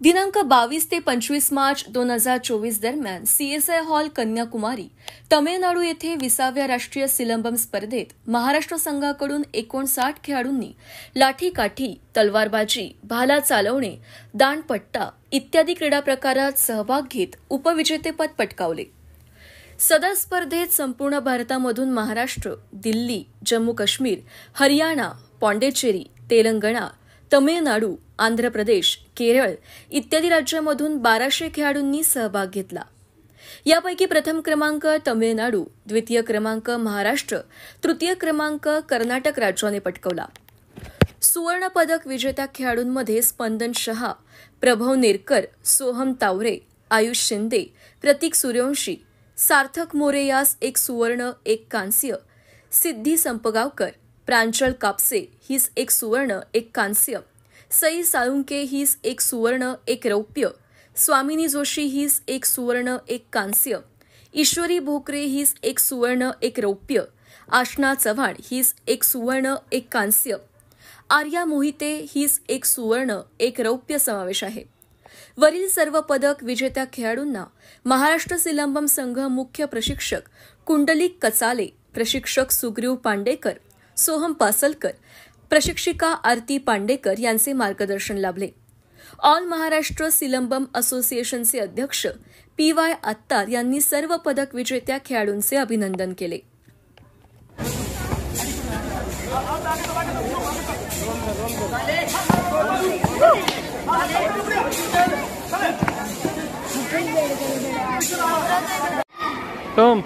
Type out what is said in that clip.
दिनांक 22 ते 25 मार्च 2024 दरम्यान CSI हॉल कन्याकुमारी तमिळनाडू येथे 20व्या राष्ट्रीय सिलंबम स्पर्धेत महाराष्ट्र संघाकडून 59 खेळाडूंनी लाठीकाठी, तलवारबाजी, भाला चालवणे, दांडपट्टा इत्यादी क्रीडा प्रकारात सहभाग घेत उपविजेतेपद पटकावले। सदर स्पर्धेत संपूर्ण भारतामधून महाराष्ट्र, दिल्ली, जम्मू काश्मीर, हरियाणा, पाँडेचेरी, तेलंगणा, तमिळनाडू, आंध्र प्रदेश, केरळ इत्यादी राज्यांमधून 1200 खेळाडूंनी सहभाग घेतला। यापैकी प्रथम क्रमांक तमिळनाडू, द्वितीय क्रमांक महाराष्ट्र, तृतीय क्रमांक कर्नाटक राज्याने पटकावला। सुवर्ण पदक विजेत्या खेळाडूंमध्ये स्पंदन शहा, प्रभव नेरकर, सोहम तावरे, आयुष शिंदे, प्रतीक सूर्यवंशी, सार्थक मोरे यास 1 सुवर्ण 1 कांस्य, सिद्धी संपगावकर, प्रांजल कापसे हीस 1 सुवर्ण 1 कांस्य, सई साळुंके हीस 1 सुवर्ण 1 रौप्य, स्वामिनी जोशी हीस 1 सुवर्ण 1 कांस्य, ईश्वरी भोकरे हीस 1 सुवर्ण 1 रौप्य, आशना चव्हाण हीस 1 सुवर्ण 1 कांस्य, आर्या मोहिते हीस 1 सुवर्ण 1 रौप्य समावेश आहे। वरील सर्व पदक विजेत्या खेळाडूंना महाराष्ट्र सिलंबम संघ मुख्य प्रशिक्षक कुंडलिक कचाले, प्रशिक्षक सुग्रीव पांडेकर, सोहम पासलकर, प्रशिक्षिका आरती पांडेकर यांचे मार्गदर्शन लाभले। ऑल महाराष्ट्र सिलंबम असोसिएशनचे अध्यक्ष PY आत्तार यांनी सर्व पदक विजेत्या खेळाडूंचे अभिनंदन केले। Tom.